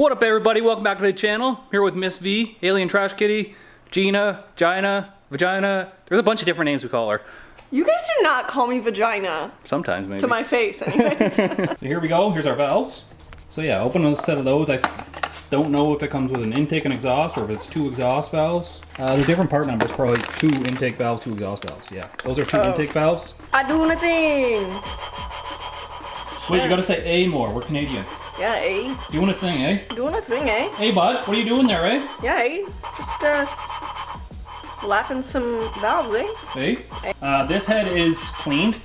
What up, everybody? Welcome back to the channel. Here with Miss V, Alien Trash Kitty, Gina, Gina, Vagina. There's a bunch of different names we call her. You guys do not call me Vagina. Sometimes, maybe. To my face, anyways. So here we go. Here's our valves. So yeah, open a set of those. I don't know if it comes with an intake and exhaust or if it's two exhaust valves. They're different part numbers. Probably two intake valves, two exhaust valves. Yeah, those are two intake valves. I doing a thing. Wait, you gotta say A more. We're Canadian. Yeah, eh? Doing a thing, eh? Doing a thing, eh? Hey, bud. What are you doing there, eh? Yeah, eh? Just, lapping some valves, eh? Hey. This head is cleaned.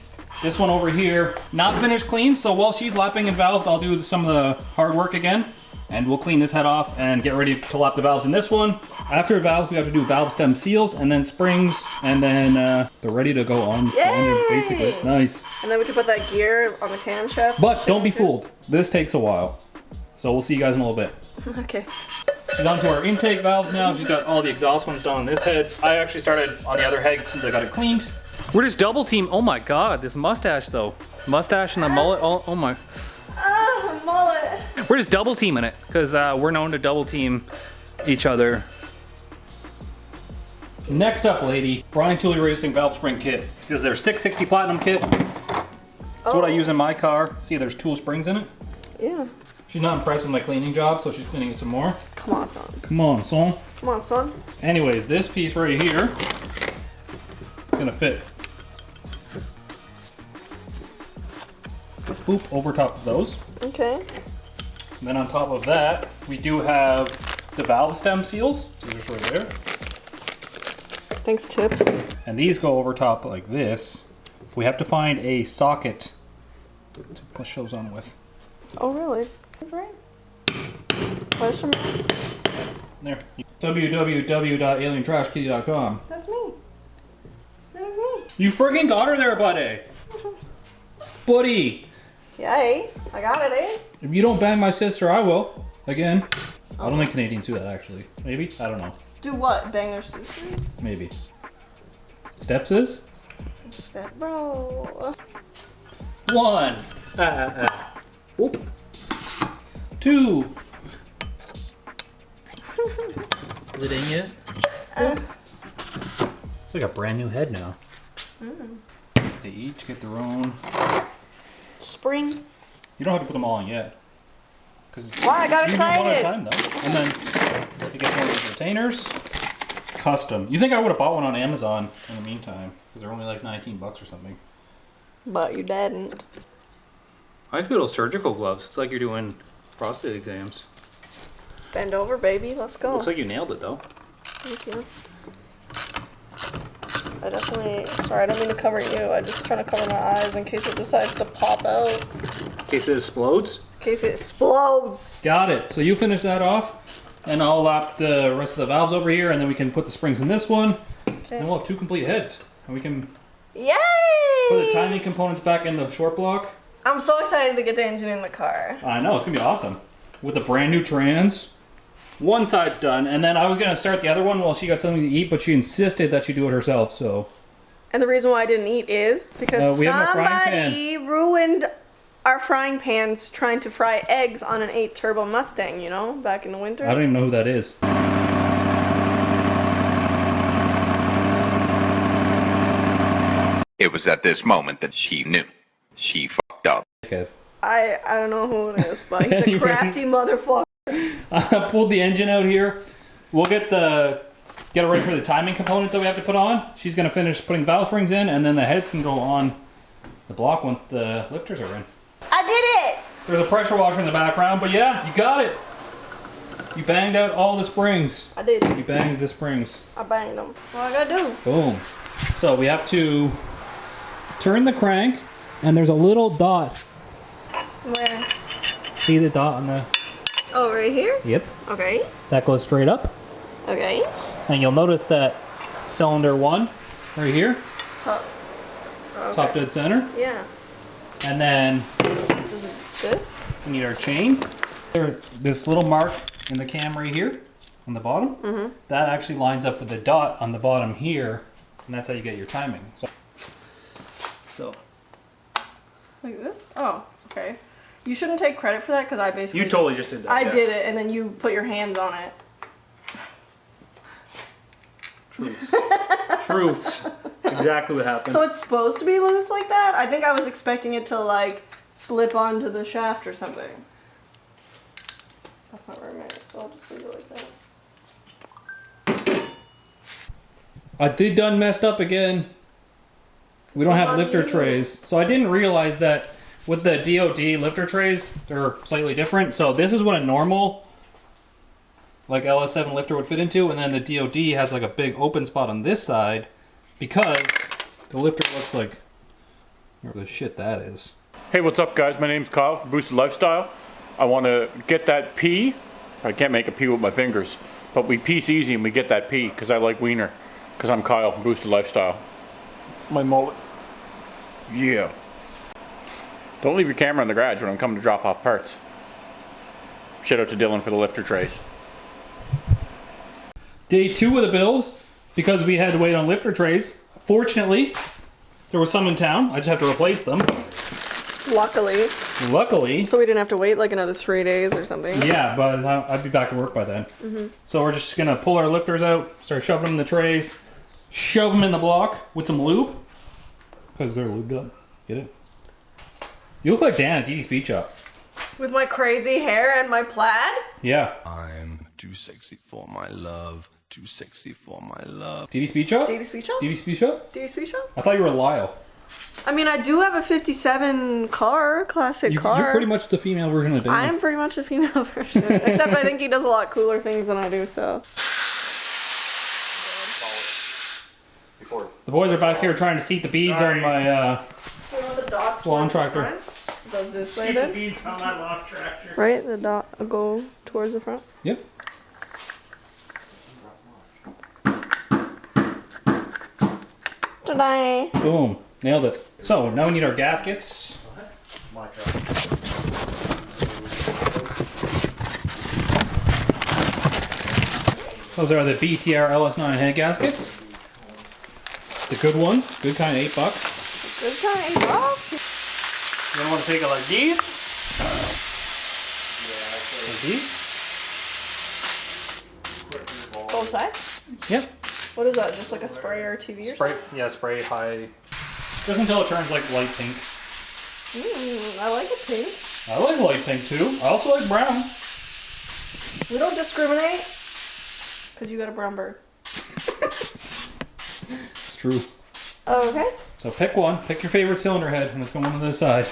This one over here, not finished clean. So while she's lapping in valves, I'll do some of the hard work again. And we'll clean this head off and get ready to lap the valves in this one. After valves, we have to do valve stem seals and then springs. And then they're ready to go on the engine, basically. Nice. And then we can put that gear on the camshaft. But don't be fooled. This takes a while. So we'll see you guys in a little bit. Okay. She's on to our intake valves now. She's got all the exhaust ones done on this head. I actually started on the other head since I got it cleaned. We're just double team. Oh my god, this mustache though. Mustache and the mullet. Oh my. Mullet. We're just double teaming it because we're known to double team each other. Next up, lady, Brian Tooley Racing valve spring kit. This is their 660 Platinum kit. That's what I use in my car. See, there's tool springs in it. Yeah. She's not impressed with my cleaning job, so she's cleaning it some more. Come on, son. Come on, son. Come on, son. Anyways, this piece right here is gonna fit. Boop, over top of those. Okay. And then on top of that, we do have the valve stem seals. So they're just right there. Thanks, Tips. And these go over top like this. We have to find a socket to push those on with. Oh, really? That's right. Question mark? There. www.alientrashkitty.com. That's me. That is me. You friggin' got her there, buddy. Buddy. Yeah, eh? I got it, eh? If you don't bang my sister, I will. Again. I don't think Canadians do that, actually. Maybe? I don't know. Do what? Bang their sisters? Maybe. Steps is? Step bro. 1. Whoop. 2. Is it in yet? It's like a brand new head now. They each get their own spring. You don't have to put them all in yet. Why? I got excited. One at a time, though. And then it gets one of these retainers. Custom. You think I would have bought one on Amazon in the meantime? Because they're only like 19 bucks or something. But you didn't. I like little surgical gloves. It's like you're doing prostate exams. Bend over, baby. Let's go. Looks like you nailed it, though. Thank you. I definitely... Sorry, I don't mean to cover you. I'm just trying to cover my eyes in case it decides to pop out. In case it explodes? In case it explodes. Got it. So you finish that off, and I'll lap the rest of the valves over here, and then we can put the springs in this one. Okay. And we'll have 2 complete heads. And we can Yay! put the timing components back in the short block. I'm so excited to get the engine in the car. I know, it's going to be awesome. With the brand new trans. One side's done, and then I was going to start the other one while she got something to eat, but she insisted that she do it herself, so... And the reason why I didn't eat is because we have no frying somebody ruined our frying pans trying to fry eggs on an 8 turbo Mustang, you know, back in the winter. I don't even know who that is. It was at this moment that she knew. She fucked up. Okay. I don't know who it is, but he's a crafty motherfucker. I pulled the engine out here. We'll get it ready for the timing components that we have to put on. She's going to finish putting valve springs in, and then the heads can go on the block once the lifters are in. I did it! There's a pressure washer in the background, but yeah, you got it. You banged out all the springs. I did. You banged the springs. I banged them. What I gotta do? Boom. So we have to turn the crank, and there's a little dot. Where? See the dot on the... Oh, right here? Yep. Okay. That goes straight up. Okay. And you'll notice that cylinder 1 right here. It's top. Okay. Top dead center. Yeah. And then this? we need our chain. This little mark in the cam right here on the bottom. Mm-hmm. That actually lines up with the dot on the bottom here, and that's how you get your timing. So like this? Oh, okay. You shouldn't take credit for that because I basically. You totally just did that. I did it, and then you put your hands on it. Truths. Truths. Exactly what happened. So it's supposed to be loose like that? I think I was expecting it to like slip onto the shaft or something. That's not where I meant it, so I'll just leave it like that. I did done messed up again. We don't have lifter trays. So I didn't realize that with the DOD lifter trays, they're slightly different. So this is what a normal like LS7 lifter would fit into, and then the DOD has like a big open spot on this side because the lifter looks like whatever the shit that is. Hey, what's up guys? My name's Kyle from Boosted Lifestyle. I want to get that P. I can't make a P with my fingers, but we piece easy and we get that P because I like wiener. Because I'm Kyle from Boosted Lifestyle. My mullet. Yeah. Don't leave your camera in the garage when I'm coming to drop off parts. Shout out to Dylan for the lifter trays. Day 2 of the build, because we had to wait on lifter trays. Fortunately, there was some in town. I just have to replace them. Luckily. So we didn't have to wait like another 3 days or something. Yeah, but I'd be back to work by then. So we're just gonna pull our lifters out, start shoving them in the trays, shove them in the block with some lube, because they're lubed up. Get it? You look like Dan at Dee Dee's Beach Up. With my crazy hair and my plaid? Yeah. I'm too sexy for my love. Too sexy for my love. Dee Dee's Beach Up? Dee Dee's Beach Shop? Dee Dee's Beach Up? Dee Dee's Beach Shop? I thought you were Lyle. I mean, I do have a 57 car, classic car. You're pretty much the female version of Danny. I am pretty much the female version. Except I think he does a lot cooler things than I do, so. The boys are back here trying to seat the beads on my The dots lawn towards the tractor. front. Does this way then? beads on my lawn tractor. Right? The dot will go towards the front. Yep. Today. Boom. Nailed it. So now we need our gaskets. Those are the BTR LS9 head gaskets. The good ones. Good kind, $8. Good time, bro. You don't want to take it like these. Like these. Both sides? Yep. What is that? Just like a spray or TV or Spray. something? Yeah, spray high. Just until it turns like light pink. I like it pink. I like light pink too. I also like brown. We don't discriminate. Because you got a brown bird. It's true. Oh, okay. So pick one. Pick your favorite cylinder head, and let's go on to this side.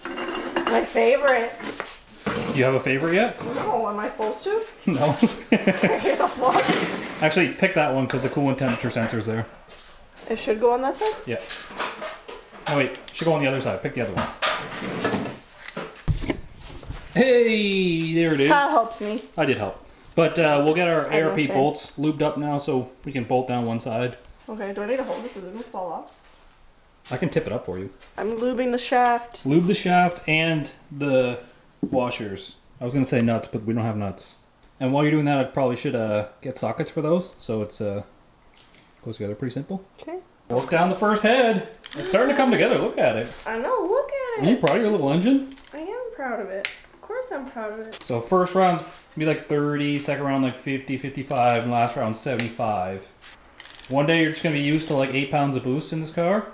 My favorite. Do you have a favorite yet? No, am I supposed to? No. What the fuck? Actually, pick that one because the coolant temperature sensor's there. It should go on that side? Yeah. Oh wait, should go on the other side. Pick the other one. Hey, there it is. That helps me. I did help. But we'll get our I have no ARP shame. bolts lubed up now so we can bolt down one side. Okay, do I need to hold this so it doesn't fall off? I can tip it up for you. I'm lubing the shaft. Lube the shaft and the washers. I was going to say nuts, but we don't have nuts. And while you're doing that, I probably should get sockets for those so it's goes together pretty simple. Okay. Work down the first head. It's starting to come together. Look at it. I know, look at Are you it. proud of your little engine? I am proud of it. Of course I'm proud of it. So first round's be like 30, second round like 50, 55, and last round 75. One day you're just going to be used to like 8 pounds of boost in this car.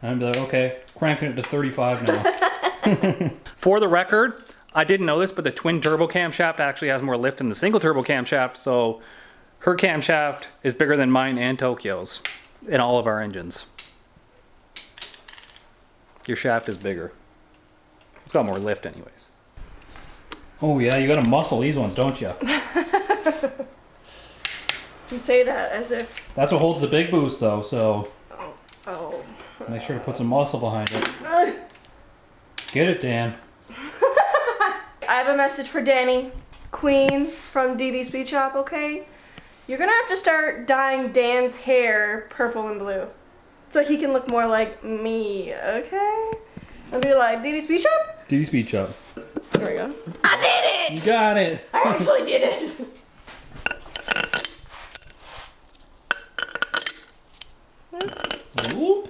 And I'd be like, okay, cranking it to 35 now. For the record, I didn't know this, but the twin turbo camshaft actually has more lift than the single turbo camshaft. So her camshaft is bigger than mine and Tokyo's in all of our engines. Your shaft is bigger. It's got more lift anyways. Oh yeah, you gotta muscle these ones, don't you? You say that as if... That's what holds the big boost though, so Oh. make sure to put some muscle behind it. Get it, Dan. I have a message for Danny. Queen from Dee Dee's Beach Shop, okay? You're gonna have to start dyeing Dan's hair purple and blue. So he can look more like me, okay? And be like, Dee Dee's Beach Shop? Dee Dee's Beach Up. There we go. I did it! You got it! I actually did it! Whoop.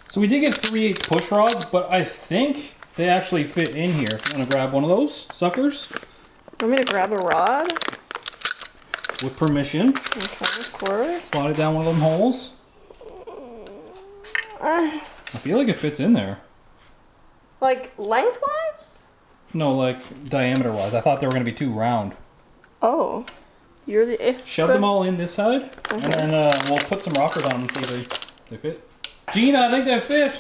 So we did get 3/8 push rods, but I think they actually fit in here. If you want to grab one of those suckers. Want me to grab a rod? With permission. Okay, of course. Slide it down one of them holes. I feel like it fits in there. Like lengthwise? No, like diameter-wise. I thought they were going to be too round. Oh. You're the expert. Shove them all in this side, and then we'll put some rockers on them and see if they fit. Gina, I think they fit.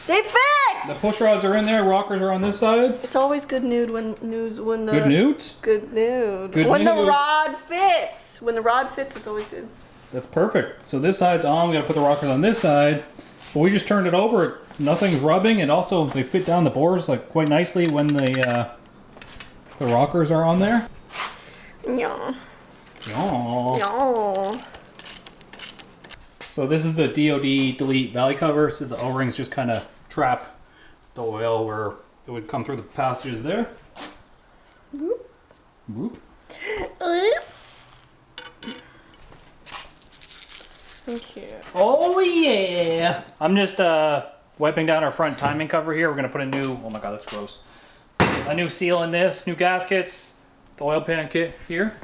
They fit! The push rods are in there, rockers are on this side. It's always good nude when the Good newt? good nude. Good when nudes. the rod fits. When the rod fits, it's always good. That's perfect. So this side's on, we gotta put the rockers on this side. But we just turned it over, nothing's rubbing, and also they fit down the bores like quite nicely when the rockers are on there. Yeah. Aww. Yeah. So this is the DOD delete valley cover, so the O-rings just kind of trap the oil where it would come through the passages there. Whoop. Whoop. Okay. Oh yeah! I'm just wiping down our front timing cover here. We're gonna put a new, oh my god, that's gross. A new seal in this, new gaskets, the oil pan kit here.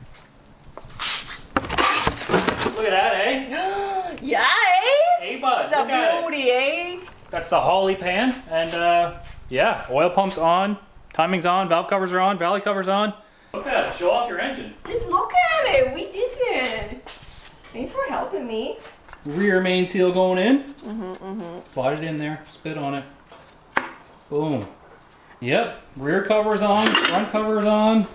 Look at that, eh? Yeah, eh? Hey bud, It's a look at it. beauty, eh? That's the Holly pan, and yeah, oil pump's on, timing's on, valve covers are on, valley cover's on. Look at it, show off your engine. Just look at it. We did this. Thanks for helping me. Rear main seal going in. Slide it in there, spit on it. Boom. Yep, rear cover's on, front cover's on.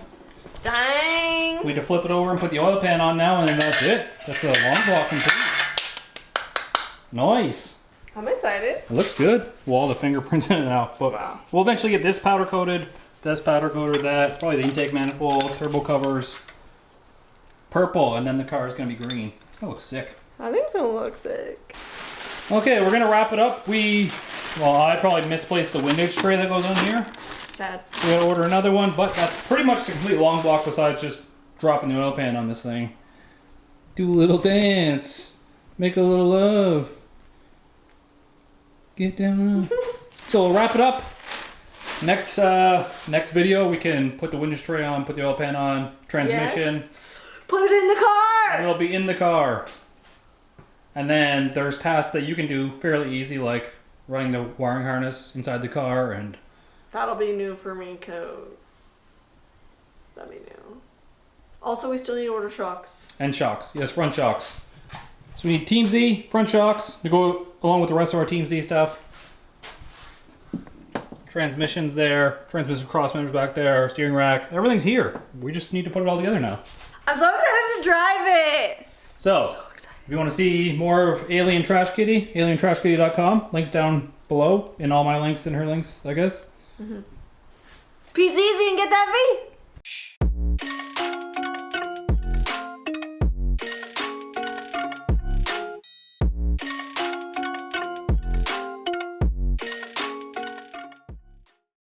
Dang. We need to flip it over and put the oil pan on now, and then that's it. That's a long block complete. Nice. I'm excited. It looks good. Well, all the fingerprints in it now, but Wow. we'll eventually get this powder coated, that, probably the intake manifold, turbo covers, purple, and then the car is gonna be green. It's gonna look sick. I think it's gonna look sick. Okay, we're gonna wrap it up. I probably misplaced the windage tray that goes on here. Sad. We gotta order another one, but that's pretty much the complete long block besides just dropping the oil pan on this thing. Do a little dance. Make a little love. Get down. So we'll wrap it up. Next video we can put the windage tray on, put the oil pan on, transmission. Yes. Put it in the And car. it'll be in the car. And then there's tasks that you can do fairly easy, like running the wiring harness inside the car and That'll be new for me, cause that'll be new. Also, we still need to order shocks. shocks. Yes, front shocks. So we need Team Z front shocks to go along with the rest of our Team Z stuff. Transmissions there, transmission cross members back there, steering rack, everything's here. We just need to put it all together now. I'm so excited to drive it. So Excited. if you want to see more of Alien Trash Kitty, alientrashkitty.com. Links down below, in all my links and her links, I guess. Peace easy and get that V.